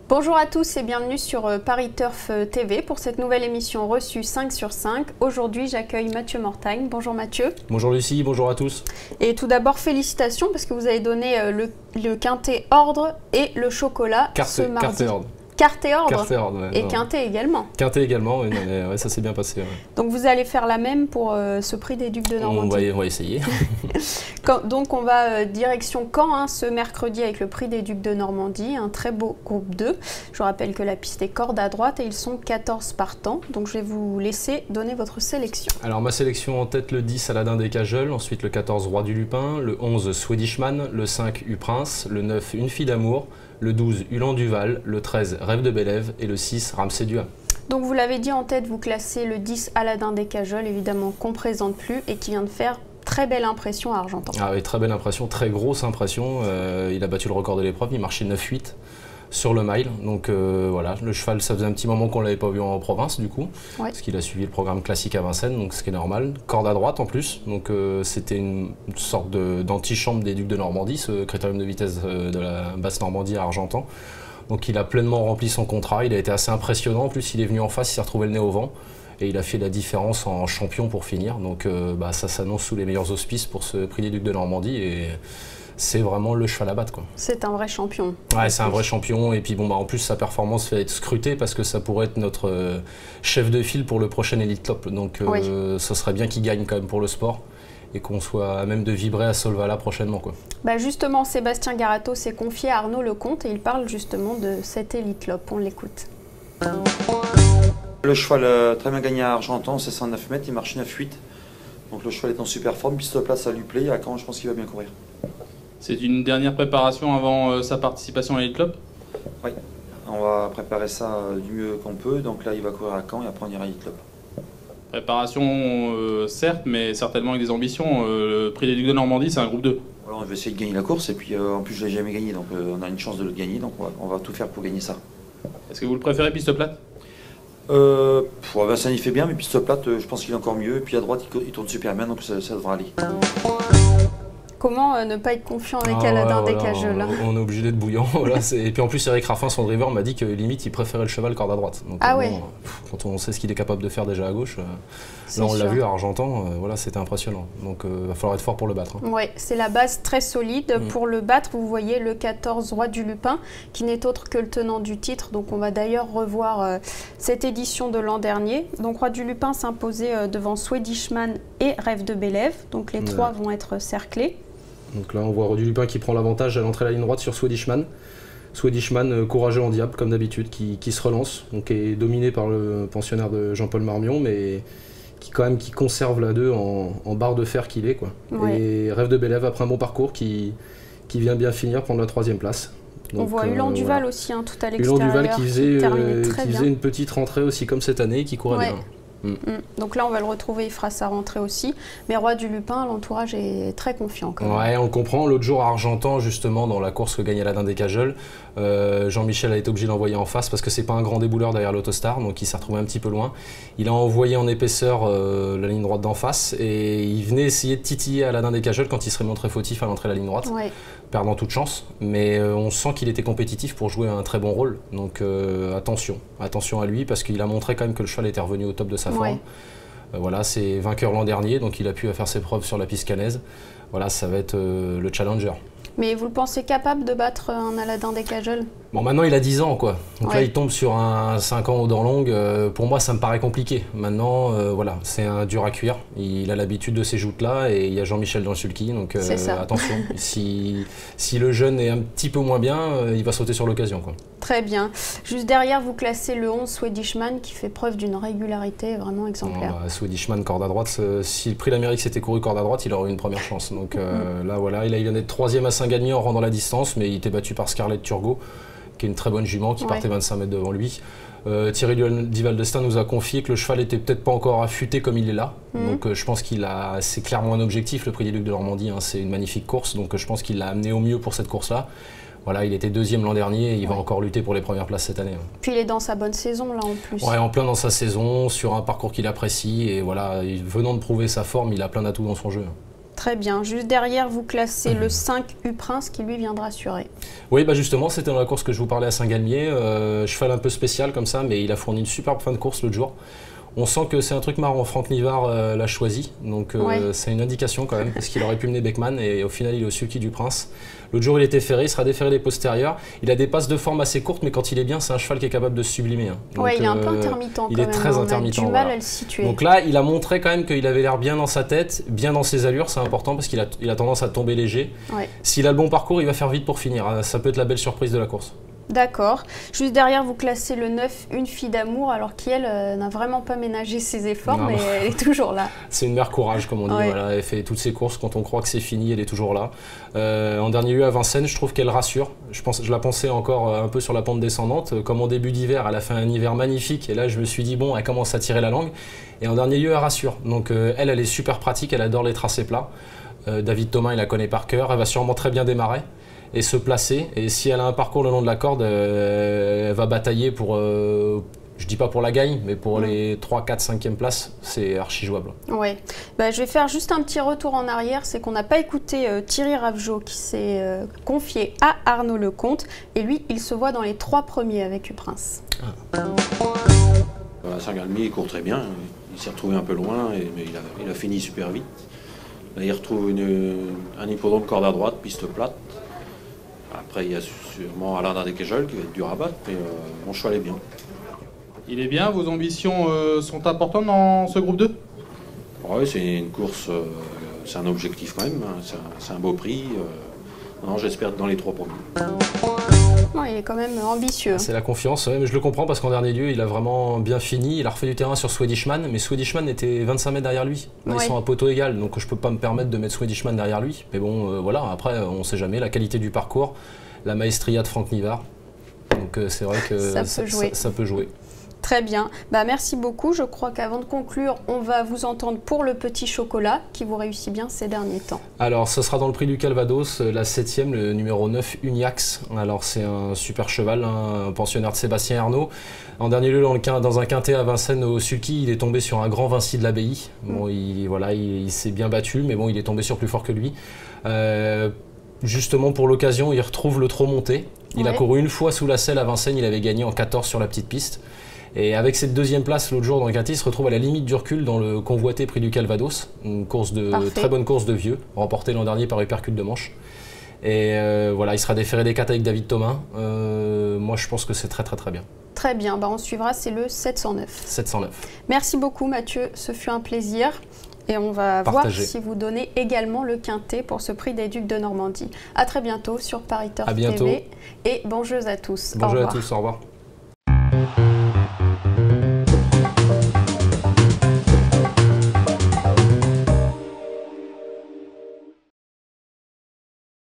Bonjour à tous et bienvenue sur Paris Turf TV pour cette nouvelle émission reçue 5 sur 5. Aujourd'hui, j'accueille Mathieu Mortagne. Bonjour Mathieu. Bonjour Lucie, bonjour à tous. Et tout d'abord, félicitations parce que vous avez donné le quintet ordre et le chocolat ce mardi. Carte et ordre. Carte et ordre. Carte et ordre, ouais, et non. quintet également. Quintet également, oui, ouais, ça s'est bien passé. Ouais. Donc vous allez faire la même pour ce prix des Ducs de Normandie. On va essayer. Donc on va direction Caen hein, ce mercredi avec le prix des Ducs de Normandie, un très beau groupe 2. Je vous rappelle que la piste est corde à droite et ils sont 14 partants. Donc je vais vous laisser donner votre sélection. Alors ma sélection en tête, le 10 Aladin des Cajols, ensuite le 14 Roi du Lupin, le 11 Swedishman, le 5 U-Prince, le 9 Une fille d'amour, le 12 Ulan Duval, le 13 Rêve de Bélève et le 6 Ramsey Dua. Donc vous l'avez dit en tête, vous classez le 10 Aladin des Cajols, évidemment qu'on ne présente plus et qui vient de faire très belle impression à Argentan. Ah oui, très belle impression, très grosse impression. Il a battu le record de l'épreuve, il marchait 9-8 sur le mile. Donc voilà, le cheval, ça faisait un petit moment qu'on ne l'avait pas vu en province du coup, ouais. Parce qu'il a suivi le programme classique à Vincennes, donc ce qui est normal. Corde à droite en plus, donc c'était une sorte d'antichambre des Ducs de Normandie, ce critérium de vitesse de la basse Normandie à Argentan. Donc il a pleinement rempli son contrat, il a été assez impressionnant. En plus il est venu en face, il s'est retrouvé le nez au vent. Et il a fait la différence en champion pour finir. Donc ça s'annonce sous les meilleurs auspices pour ce prix des Ducs de Normandie. Et c'est vraiment le cheval à battre, quoi. C'est un vrai champion. Ouais, c'est un vrai champion. Et puis bon, en plus, sa performance fait être scrutée parce que ça pourrait être notre chef de file pour le prochain Elite Club. Donc oui. Ça serait bien qu'il gagne quand même pour le sport et qu'on soit à même de vibrer à Solvala prochainement, quoi. Bah justement, Sébastien Garato s'est confié à Arnaud Lecomte et il parle justement de cet Elite Club. On l'écoute. Le cheval très bien gagné à Argentan, c'est 109 mètres, il marche 9-8. Donc le cheval est en super forme, piste place à lui plaît, à Caen je pense qu'il va bien courir. C'est une dernière préparation avant sa participation à l'Elite Club? Oui, on va préparer ça du mieux qu'on peut, donc là il va courir à Caen et après on ira à l'Elite Club. Préparation certes, mais certainement avec des ambitions. Le prix des Ducs de Normandie c'est un groupe 2. Voilà, on va essayer de gagner la course et puis en plus je ne l'ai jamais gagné, donc on a une chance de le gagner, donc on va tout faire pour gagner ça. Est-ce que vous le préférez piste plate? Vincent il fait bien, mais piste plate, je pense qu'il est encore mieux. Et puis à droite, il tourne super bien, donc ça devra aller. Comment ne pas être confiant avec Aladin des Cajols? On est obligé d'être bouillant. Voilà, et puis en plus, Eric Raffin, son driver, m'a dit que limite, il préférait le cheval corde à droite. Donc, ah ouais. Quand on sait ce qu'il est capable de faire déjà à gauche, là on l'a vu à Argentan, voilà, c'était impressionnant. Donc il va falloir être fort pour le battre. Hein. Oui, c'est la base très solide. Pour le battre, vous voyez le 14 Roi du Lupin, qui n'est autre que le tenant du titre. Donc on va d'ailleurs revoir cette édition de l'an dernier. Donc Roi du Lupin s'imposait devant Swedishman et Rêve de Bélève. Donc les trois vont être cerclés. Donc là, on voit Roi du Lupin qui prend l'avantage à l'entrée de la ligne droite sur Swedishman. Swedishman, courageux en diable, comme d'habitude, qui se relance, donc qui est dominé par le pensionnaire de Jean-Paul Marmion, mais qui conserve la 2 en barre de fer qu'il est, quoi. Ouais. Et Rêve de Bélève, après un bon parcours, qui vient bien finir, prendre la 3e place. Donc, on voit Ulan Duval voilà. Aussi, hein, tout à l'extérieur. Ulan Duval qui faisait une petite rentrée aussi, comme cette année, qui courait bien. Donc là on va le retrouver, il fera sa rentrée aussi. Mais Roi du Lupin, l'entourage est très confiant quand même. Ouais, on comprend. L'autre jour à Argentan, justement, dans la course que gagne Aladin des Cajols, Jean-Michel a été obligé d'envoyer en face parce que c'est pas un grand débouleur derrière l'Autostar, donc il s'est retrouvé un petit peu loin. Il a envoyé en épaisseur la ligne droite d'en face et il venait essayer de titiller Aladin des Cajols quand il serait montré fautif à l'entrée de la ligne droite, perdant toute chance. Mais on sent qu'il était compétitif pour jouer un très bon rôle. Donc attention à lui parce qu'il a montré quand même que le cheval était revenu au top de sa forme. Voilà, c'est vainqueur l'an dernier, donc il a pu faire ses preuves sur la piste cannaise. Voilà, ça va être le challenger. Mais vous le pensez capable de battre un Aladin des Cajols? Bon, maintenant il a 10 ans, quoi. Donc là, il tombe sur un 5 ans aux dents longues. Pour moi, ça me paraît compliqué. Maintenant, voilà, c'est un dur à cuire. Il a l'habitude de ces joutes-là et il y a Jean-Michel dans le sulky. Donc attention, si le jeune est un petit peu moins bien, il va sauter sur l'occasion, quoi. Très bien. Juste derrière, vous classez le 11 Swedishman qui fait preuve d'une régularité vraiment exemplaire. Swedishman, corde à droite. Si le prix d'Amérique s'était couru corde à droite, il aurait eu une première chance. Donc là, voilà, il vient d'être 3e à Saint-Gagné en rendant la distance, mais il était battu par Scarlett Turgot, qui est une très bonne jument, qui partait 25 mètres devant lui. Thierry Divaldestin nous a confié que le cheval était peut-être pas encore affûté comme il est là. Donc je pense c'est clairement un objectif, le prix des Ducs de Normandie, hein, c'est une magnifique course, donc je pense qu'il l'a amené au mieux pour cette course-là. Voilà, il était 2e l'an dernier et il va encore lutter pour les premières places cette année. Puis il est dans sa bonne saison là en plus. Ouais, en plein dans sa saison, sur un parcours qu'il apprécie et voilà, venant de prouver sa forme, il a plein d'atouts dans son jeu. Très bien. Juste derrière, vous classez le 5 U-Prince qui lui viendra assurer. Oui, bah justement, c'était dans la course que je vous parlais à Saint-Galmier. Cheval un peu spécial comme ça, mais il a fourni une superbe fin de course l'autre jour. On sent que c'est un truc marrant. Franck Nivard l'a choisi, donc c'est une indication quand même, parce qu'il aurait pu mener Beckman et au final il est au sulky du Prince. L'autre jour il était ferré, il sera déferré des postérieurs. Il a des passes de forme assez courtes, mais quand il est bien, c'est un cheval qui est capable de se sublimer. Oui, il est un peu intermittent quand même. Il est très intermittent. On a du mal à le situer. Donc là, il a montré quand même qu'il avait l'air bien dans sa tête, bien dans ses allures, c'est important parce qu'il a tendance à tomber léger. Ouais. S'il a le bon parcours, il va faire vite pour finir. Ça peut être la belle surprise de la course. D'accord. Juste derrière, vous classez le 9, Une fille d'amour, alors qu'elle n'a vraiment pas ménagé ses efforts, mais elle est toujours là. C'est une mère courage, comme on dit. Voilà, elle fait toutes ses courses. Quand on croit que c'est fini, elle est toujours là. En dernier lieu, à Vincennes, je trouve qu'elle rassure. Je la pensais encore un peu sur la pente descendante. Comme en début d'hiver, elle a fait un hiver magnifique. Et là, je me suis dit, bon, elle commence à tirer la langue. Et en dernier lieu, elle rassure. Donc elle est super pratique. Elle adore les tracés plats. David Thomas, il la connaît par cœur. Elle va sûrement très bien démarrer et se placer, et si elle a un parcours le long de la corde, elle va batailler pour, je dis pas pour la gagne, mais pour les 3, 4, 5e places, c'est archi jouable. Oui, je vais faire juste un petit retour en arrière, c'est qu'on n'a pas écouté Thierry Ravgeot qui s'est confié à Arnaud Lecomte, et lui, il se voit dans les 3 premiers avec U-Prince. À Saint-Galmier, il court très bien, il s'est retrouvé un peu loin, mais il a fini super vite. Là, il retrouve un hippodrome corde à droite, piste plate. Après, il y a sûrement Alain Dardekejol qui va être dur à battre, mais mon cheval est bien. Il est bien, vos ambitions sont importantes dans ce groupe 2 ? Oui, c'est une course, c'est un objectif quand même, hein, c'est un beau prix. J'espère être dans les 3 premiers. Il est quand même ambitieux. C'est la confiance, mais je le comprends parce qu'en dernier lieu, il a vraiment bien fini. Il a refait du terrain sur Swedishman, mais Swedishman était 25 mètres derrière lui. Là, ils sont à poteau égal, donc je ne peux pas me permettre de mettre Swedishman derrière lui. Mais bon, voilà, après, on ne sait jamais. La qualité du parcours, la maestria de Franck Nivard. Donc c'est vrai que ça peut jouer. Très bien. Merci beaucoup. Je crois qu'avant de conclure, on va vous entendre pour le petit chocolat qui vous réussit bien ces derniers temps. Alors, ce sera dans le prix du Calvados, la 7e, le numéro 9, Uniax. Alors, c'est un super cheval, un pensionnaire de Sébastien Ernaud. En dernier lieu, dans un quintet à Vincennes au sulky, il est tombé sur un grand Vinci de l'Abbaye. Bon, il s'est bien battu, mais bon, il est tombé sur plus fort que lui. Justement, pour l'occasion, il retrouve le trot monté. Il a couru une fois sous la selle à Vincennes, il avait gagné en 14 sur la petite piste. Et avec cette 2e place l'autre jour dans le quintet, il se retrouve à la limite du recul dans le convoité prix du Calvados, une très bonne course de vieux, remportée l'an dernier par Hypercule de Manche. Et voilà, il sera déféré des 4 avec David Thomas. Moi, je pense que c'est très bien. Très bien, on suivra, c'est le 709. 709. Merci beaucoup Mathieu, ce fut un plaisir. Et on va voir si vous donnez également le quintet pour ce prix des Ducs de Normandie. À très bientôt sur Paris Turf TV. Et bonjour à tous. Bonjour à tous, au revoir.